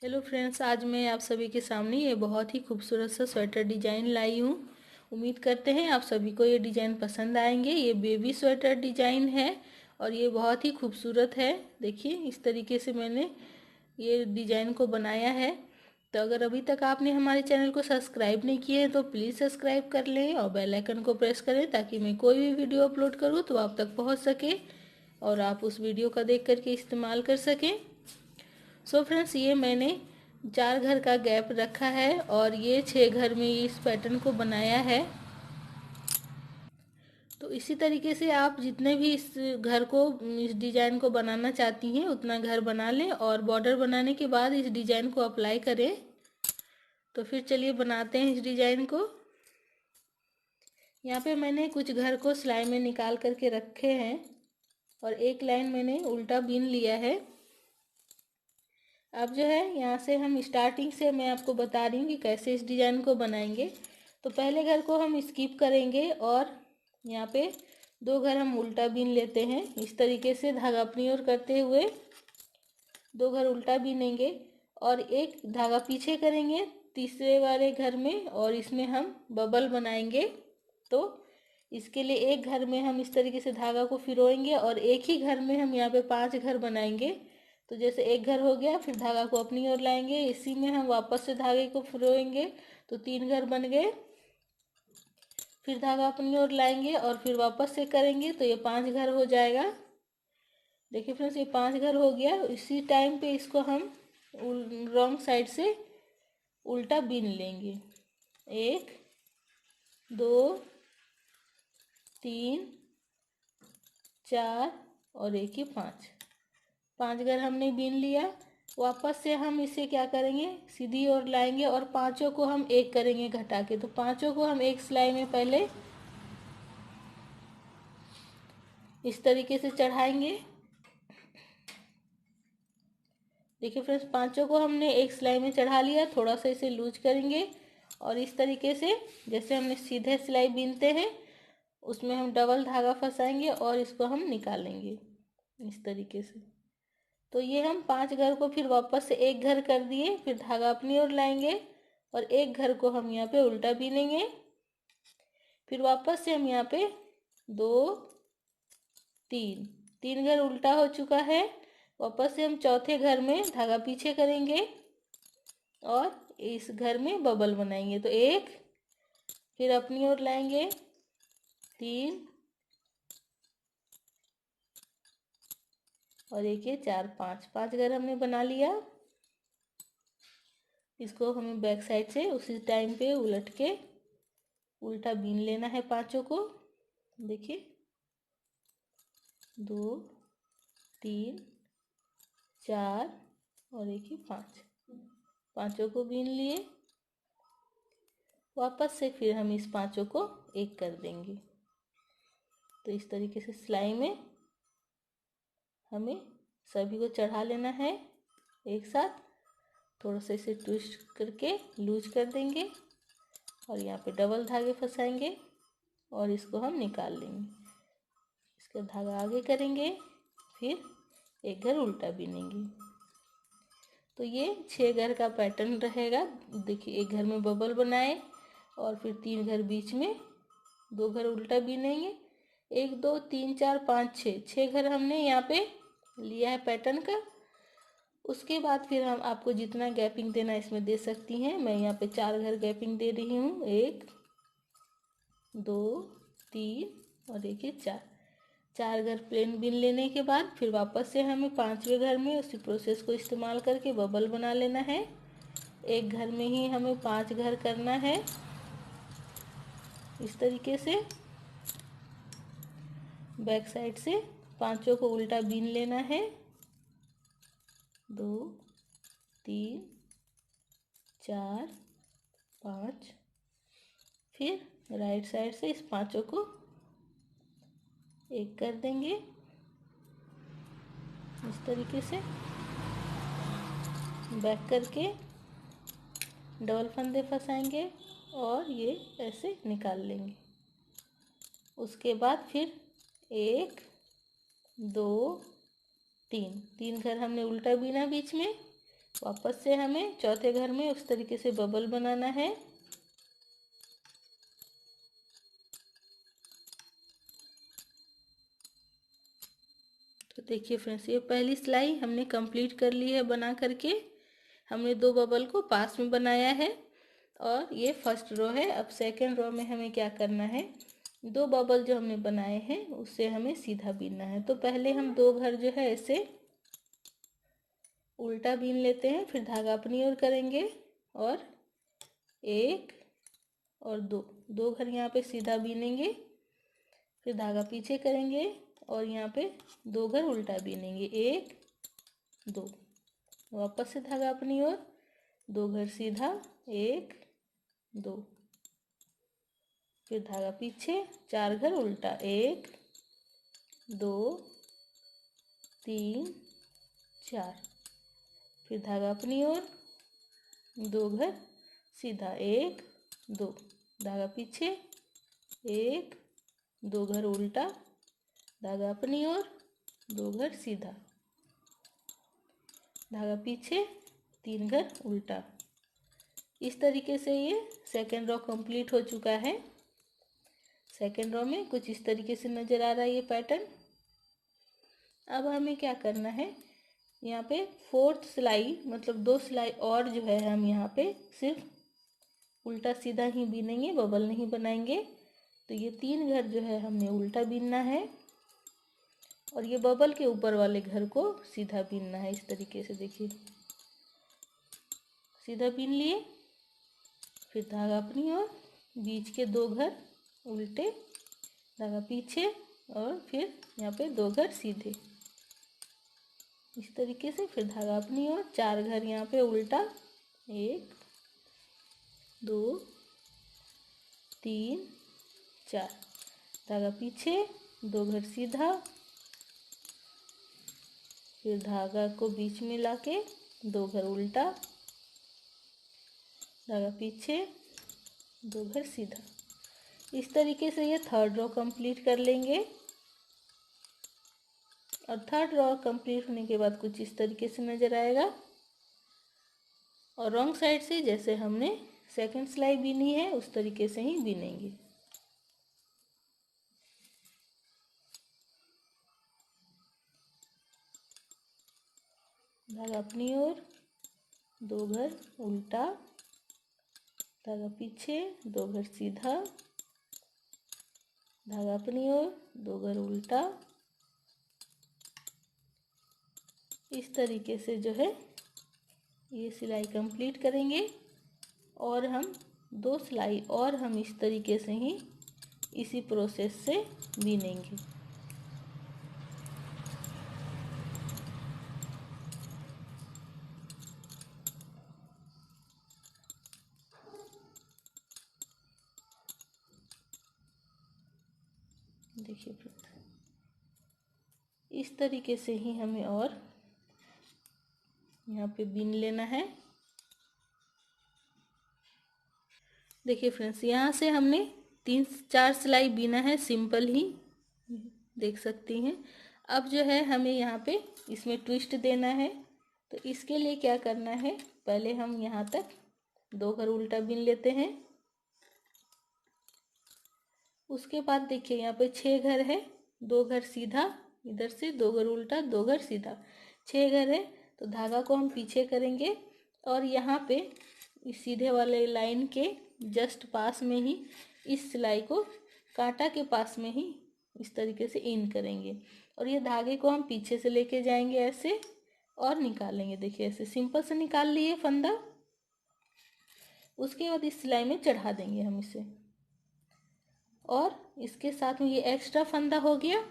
Hello friends, आज मैं आप सभी के सामने ये बहुत ही खूबसूरत सा स्वेटर डिजाइन लाई हूँ। उम्मीद करते हैं आप सभी को ये डिजाइन पसंद आएंगे। ये बेबी स्वेटर डिजाइन है और ये बहुत ही खूबसूरत है। देखिए इस तरीके से मैंने ये डिजाइन को बनाया है। तो अगर अभी तक आपने हमारे चैनल को सब्सक्राइब नहीं किया है तो प्लीज़ सब्सक्राइब कर लें और बेल आइकन को प्रेस करें ताकि मैं कोई भी वीडियो अपलोड करूँ तो आप तक पहुँच सके और आप उस वीडियो का देख करके इस्तेमाल कर सकें। सो फ्रेंड्स, ये मैंने 4 घर का गैप रखा है और ये 6 घर में इस पैटर्न को बनाया है। तो इसी तरीके से आप जितने भी इस घर को, इस डिजाइन को बनाना चाहती हैं उतना घर बना लें और बॉर्डर बनाने के बाद इस डिजाइन को अप्लाई करें। तो फिर चलिए बनाते हैं इस डिजाइन को। यहाँ पे मैंने कुछ घर को सिलाई में निकाल करके रखे हैं और एक लाइन मैंने उल्टा बीन लिया है। अब जो है यहाँ से हम स्टार्टिंग से मैं आपको बता रही हूँ कि कैसे इस डिज़ाइन को बनाएंगे। तो पहले घर को हम स्किप करेंगे और यहाँ पे 2 घर हम उल्टा बीन लेते हैं। इस तरीके से धागा अपनी ओर करते हुए 2 घर उल्टा बीनेंगे और एक धागा पीछे करेंगे तीसरे वाले घर में और इसमें हम बबल बनाएंगे। तो इसके लिए एक घर में हम इस तरीके से धागा को फिरोएंगे और एक ही घर में हम यहाँ पे 5 घर बनाएंगे। तो जैसे एक घर हो गया, फिर धागा को अपनी ओर लाएंगे, इसी में हम वापस से धागे को फिरोएंगे तो 3 घर बन गए। फिर धागा अपनी ओर लाएंगे और फिर वापस से करेंगे तो ये 5 घर हो जाएगा। देखिए फ्रेंड्स, ये 5 घर हो गया। इसी टाइम पे इसको हम रॉन्ग साइड से उल्टा बीन लेंगे। 1 2 3 4 और एक ये 5 घर हमने बीन लिया। वापस से हम इसे क्या करेंगे, सीधी ओर लाएंगे और पांचों को हम एक करेंगे घटा के। तो पांचों को हम एक सिलाई में पहले इस तरीके से चढ़ाएंगे। देखिए फ्रेंड्स, पांचों को हमने एक सिलाई में चढ़ा लिया। थोड़ा सा इसे लूज करेंगे और इस तरीके से जैसे हमने सीधे सिलाई बीनते हैं उसमें हम डबल धागा फंसाएंगे और इसको हम निकालेंगे इस तरीके से। तो ये हम 5 घर को फिर वापस से एक घर कर दिए, फिर धागा अपनी ओर लाएंगे और एक घर को हम यहाँ पे उल्टा बीनेंगे। फिर वापस से हम यहाँ पे 2 3 घर उल्टा हो चुका है। वापस से हम चौथे घर में धागा पीछे करेंगे और इस घर में बबल बनाएंगे। तो एक, फिर अपनी ओर लाएंगे 3 और एक ये 4 5 घर हमने बना लिया। इसको हमें बैक साइड से उसी टाइम पे उलट के उल्टा बीन लेना है पांचों को। देखिए 2 3 4 और एक ही 5, पांचों को बीन लिए। वापस से फिर हम इस पांचों को एक कर देंगे। तो इस तरीके से सिलाई में हमें सभी को चढ़ा लेना है एक साथ। थोड़ा सा इसे ट्विस्ट करके लूज कर देंगे और यहाँ पे डबल धागे फंसाएंगे और इसको हम निकाल लेंगे। इसका धागा आगे करेंगे, फिर एक घर उल्टा बीनेंगे। तो ये 6 घर का पैटर्न रहेगा। देखिए, एक घर में बबल बनाए और फिर 3 घर बीच में, 2 घर उल्टा बीनेंगे। 1 2 3 4 5 6 घर हमने यहाँ पे लिया है पैटर्न का। उसके बाद फिर हम आपको जितना गैपिंग देना इसमें दे सकती हैं। मैं यहाँ पे 4 घर गैपिंग दे रही हूँ, 1 2 3 और एक 4 घर प्लेन बीन लेने के बाद फिर वापस से हमें 5वें घर में उसी प्रोसेस को इस्तेमाल करके बबल बना लेना है। एक घर में ही हमें 5 घर करना है इस तरीके से। बैक साइड से पांचों को उल्टा बीन लेना है। 2 3 4 5। फिर राइट साइड से इस पांचों को एक कर देंगे इस तरीके से। बैक करके डबल फंदे फंसाएंगे और ये ऐसे निकाल लेंगे। उसके बाद फिर 1 2 3 घर हमने उल्टा बीना बीच में, वापस से हमें चौथे घर में उस तरीके से बबल बनाना है। तो देखिए फ्रेंड्स, ये पहली सिलाई हमने कंप्लीट कर ली है बना करके। हमने 2 बबल को पास में बनाया है और ये फर्स्ट रो है। अब सेकंड रो में हमें क्या करना है, 2 बबल जो हमने बनाए हैं उससे हमें सीधा बीनना है। तो पहले हम 2 घर जो है ऐसे उल्टा बीन लेते हैं, फिर धागा अपनी ओर करेंगे और 1 और 2 घर यहाँ पे सीधा बीनेंगे, फिर धागा पीछे करेंगे और यहाँ पे 2 घर उल्टा बीनेंगे, 1 2, वापस से धागा अपनी ओर, 2 घर सीधा, 1 2, फिर धागा पीछे, 4 घर उल्टा, 1 2 3 4, फिर धागा अपनी ओर, 2 घर सीधा, 1 2, धागा पीछे, 1 2 घर उल्टा, धागा अपनी ओर, 2 घर सीधा, धागा पीछे, 3 घर उल्टा। इस तरीके से ये सेकेंड रो कंप्लीट हो चुका है। सेकेंड रो में कुछ इस तरीके से नज़र आ रहा है ये पैटर्न। अब हमें क्या करना है, यहाँ पे 4th सिलाई मतलब 2 सिलाई और जो है हम यहाँ पे सिर्फ उल्टा सीधा ही बीनेंगे, बबल नहीं बनाएंगे। तो ये 3 घर जो है हमने उल्टा बीनना है और ये बबल के ऊपर वाले घर को सीधा बीनना है। इस तरीके से देखिए, सीधा बीन लिए, फिर धागा अपनी ओर, बीच के 2 घर उल्टे, धागा पीछे और फिर यहाँ पे 2 घर सीधे, इस तरीके से। फिर धागा अपनी ओर, 4 घर यहाँ पे उल्टा, 1 2 3 4, धागा पीछे, 2 घर सीधा, फिर धागा को बीच में लाके 2 घर उल्टा, धागा पीछे, 2 घर सीधा। इस तरीके से ये थर्ड रो कंप्लीट कर लेंगे। और थर्ड रो कंप्लीट होने के बाद कुछ इस तरीके से नज़र आएगा। और रॉन्ग साइड से जैसे हमने सेकंड सिलाई बीनी है उस तरीके से ही बीनेंगे। धागा अपनी ओर, 2 घर उल्टा, धागा पीछे, 2 घर सीधा, धागा अपनी ओर, 2 घर उल्टा। इस तरीके से जो है ये सिलाई कंप्लीट करेंगे। और हम 2 सिलाई और हम इस तरीके से ही इसी प्रोसेस से बीनेंगे। देखिए इस तरीके से ही हमें और यहाँ पे बीन लेना है। देखिए फ्रेंड्स, यहाँ से हमने 3-4 सिलाई बीना है, सिंपल ही देख सकती हैं। अब जो है हमें यहाँ पे इसमें ट्विस्ट देना है। तो इसके लिए क्या करना है, पहले हम यहाँ तक 2 घर उल्टा बीन लेते हैं। उसके बाद देखिए यहाँ पे 6 घर है, 2 घर सीधा, इधर से 2 घर उल्टा, 2 घर सीधा, 6 घर है। तो धागा को हम पीछे करेंगे और यहाँ पे इस सीधे वाले लाइन के जस्ट पास में ही इस सिलाई को कांटा के पास में ही इस तरीके से इन करेंगे। और ये धागे को हम पीछे से लेके जाएंगे ऐसे और निकालेंगे। देखिए ऐसे सिंपल से निकाल लिए फंदा। उसके बाद इस सिलाई में चढ़ा देंगे हम इसे, और इसके साथ में ये एक्स्ट्रा फंदा हो गया।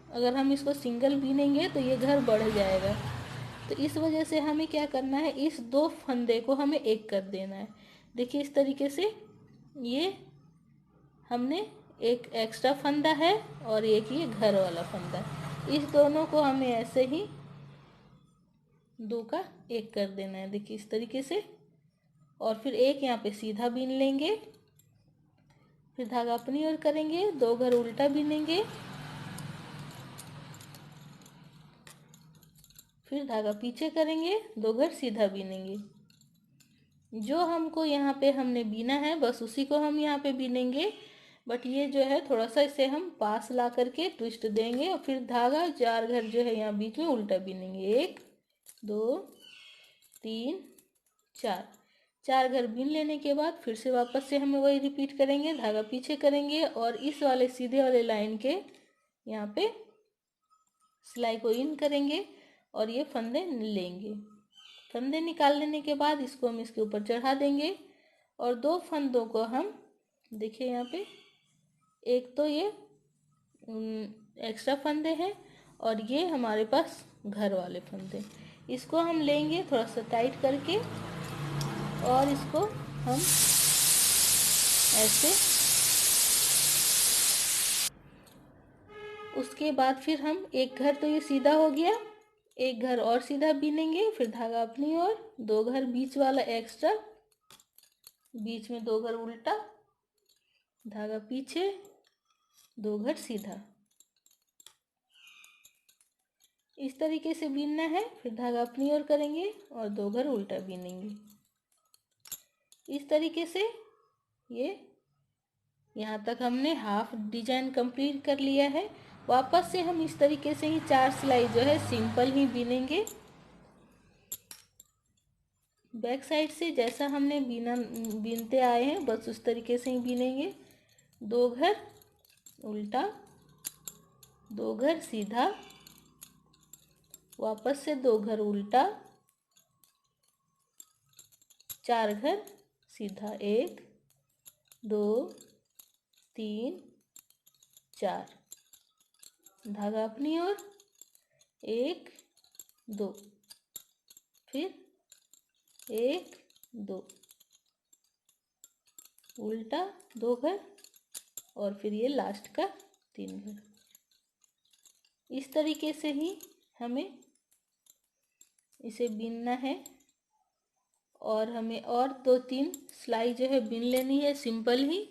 अगर हम इसको सिंगल बीनेंगे तो ये घर बढ़ जाएगा। तो इस वजह से हमें क्या करना है, इस 2 फंदे को हमें एक कर देना है। देखिए इस तरीके से ये हमने एक एक्स्ट्रा फंदा है और एक ये घर वाला फंदा, इस दोनों को हमें ऐसे ही 2 का एक कर देना है। देखिए इस तरीके से। और फिर एक यहाँ पे सीधा बीन लेंगे, फिर धागा अपनी ओर करेंगे, 2 घर उल्टा बीनेंगे, फिर धागा पीछे करेंगे, 2 घर सीधा बीनेंगे। जो हमको यहाँ पे हमने बीना है बस उसी को हम यहाँ पे बीनेंगे, बट ये जो है थोड़ा सा इसे हम पास ला करके ट्विस्ट देंगे और फिर धागा 4 घर जो है यहाँ बीच में उल्टा बीनेंगे। 1 2 3 4, 4 घर बीन लेने के बाद फिर से वापस से हमें वही रिपीट करेंगे, धागा पीछे करेंगे और इस वाले सीधे वाले लाइन के यहाँ पे सिलाई को इन करेंगे और ये फंदे लेंगे। फंदे निकाल लेने के बाद इसको हम इसके ऊपर चढ़ा देंगे और 2 फंदों को हम देखिए यहाँ पे, एक तो ये एक्स्ट्रा फंदे हैं और ये हमारे पास घर वाले फंदे, इसको हम लेंगे थोड़ा सा टाइट करके और इसको हम ऐसे, उसके बाद फिर हम एक घर तो ये सीधा हो गया, एक घर और सीधा बीनेंगे, फिर धागा अपनी ओर, 2 घर बीच वाला एक्स्ट्रा, बीच में 2 घर उल्टा, धागा पीछे, 2 घर सीधा, इस तरीके से बीनना है। फिर धागा अपनी ओर करेंगे और 2 घर उल्टा बीनेंगे। इस तरीके से ये यहाँ तक हमने हाफ डिजाइन कंप्लीट कर लिया है। वापस से हम इस तरीके से ही 4 सिलाई जो है सिंपल ही बीनेंगे। बैक साइड से जैसा हमने बीनते आए हैं बस उस तरीके से ही बीनेंगे। 2 घर उल्टा, 2 घर सीधा, वापस से 2 घर उल्टा, 4 घर सीधा, 1 2 3 4, धागा अपनी ओर, 1 2, फिर 1 2, उल्टा 2 घर और फिर ये लास्ट का 3 घर। इस तरीके से ही हमें इसे बीनना है और हमें और 2-3 सिलाई जो है बीन लेनी है सिंपल ही।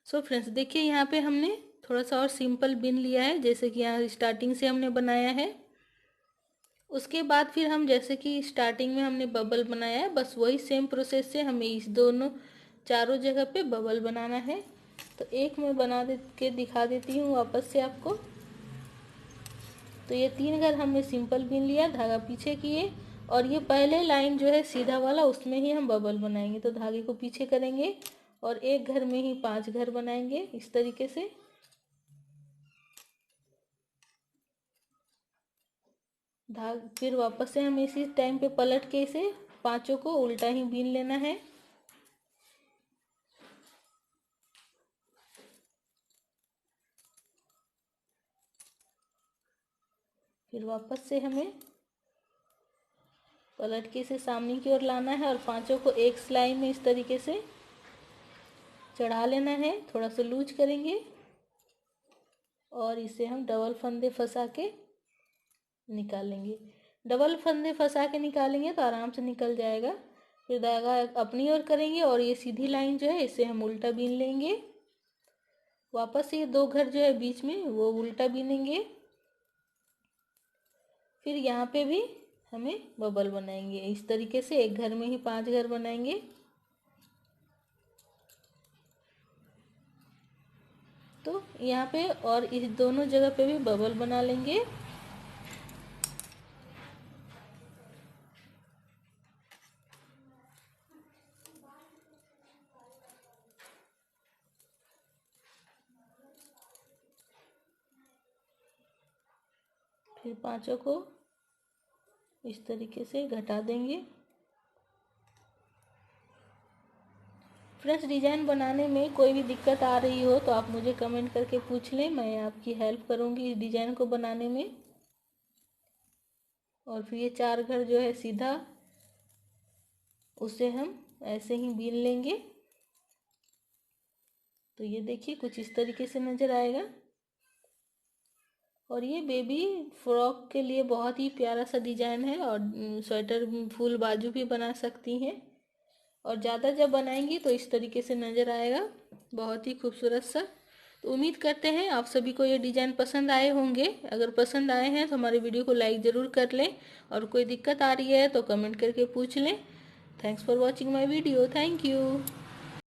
सो फ्रेंड्स देखिए यहाँ पे हमने थोड़ा सा और सिंपल बीन लिया है, जैसे कि यहाँ स्टार्टिंग से हमने बनाया है। उसके बाद फिर हम जैसे कि स्टार्टिंग में हमने बबल बनाया है बस वही सेम प्रोसेस से हमें इस दोनों चारों जगह पे बबल बनाना है। तो एक मैं बना के दिखा देती हूँ वापस से आपको। तो ये 3 घर हमने सिंपल बीन लिया, धागा पीछे किए और ये पहले लाइन जो है सीधा वाला उसमें ही हम बबल बनाएंगे। तो धागे को पीछे करेंगे और एक घर में ही 5 घर बनाएंगे इस तरीके से। फिर वापस से हम इसी टाइम पे पलट के इसे 5 को उल्टा ही बीन लेना है। फिर वापस से हमें पलट के इसे सामने की ओर लाना है और 5 को एक सिलाई में इस तरीके से चढ़ा लेना है। थोड़ा सा लूज करेंगे और इसे हम डबल फंदे फंसा के निकालेंगे। डबल फंदे फंसा के निकालेंगे तो आराम से निकल जाएगा। फिर धागा अपनी ओर करेंगे और ये सीधी लाइन जो है इसे हम उल्टा बीन लेंगे। वापस से ये 2 घर जो है बीच में वो उल्टा बीनेंगे। फिर यहाँ पे भी हमें बबल बनाएंगे इस तरीके से, एक घर में ही 5 घर बनाएंगे। तो यहाँ पे और इस दोनों जगह पे भी बबल बना लेंगे। फिर 5 को इस तरीके से घटा देंगे। फ्रेंड्स डिजाइन बनाने में कोई भी दिक्कत आ रही हो तो आप मुझे कमेंट करके पूछ लें, मैं आपकी हेल्प करूंगी इस डिजाइन को बनाने में। और फिर ये 4 घर जो है सीधा उसे हम ऐसे ही बीन लेंगे। तो ये देखिए कुछ इस तरीके से नज़र आएगा। और ये बेबी फ्रॉक के लिए बहुत ही प्यारा सा डिजाइन है और स्वेटर फुल बाजू भी बना सकती हैं। और ज़्यादा जब बनाएंगी तो इस तरीके से नज़र आएगा, बहुत ही खूबसूरत सा। तो उम्मीद करते हैं आप सभी को ये डिज़ाइन पसंद आए होंगे। अगर पसंद आए हैं तो हमारे वीडियो को लाइक ज़रूर कर लें, और कोई दिक्कत आ रही है तो कमेंट करके पूछ लें। Thanks for watching my video. Thank you.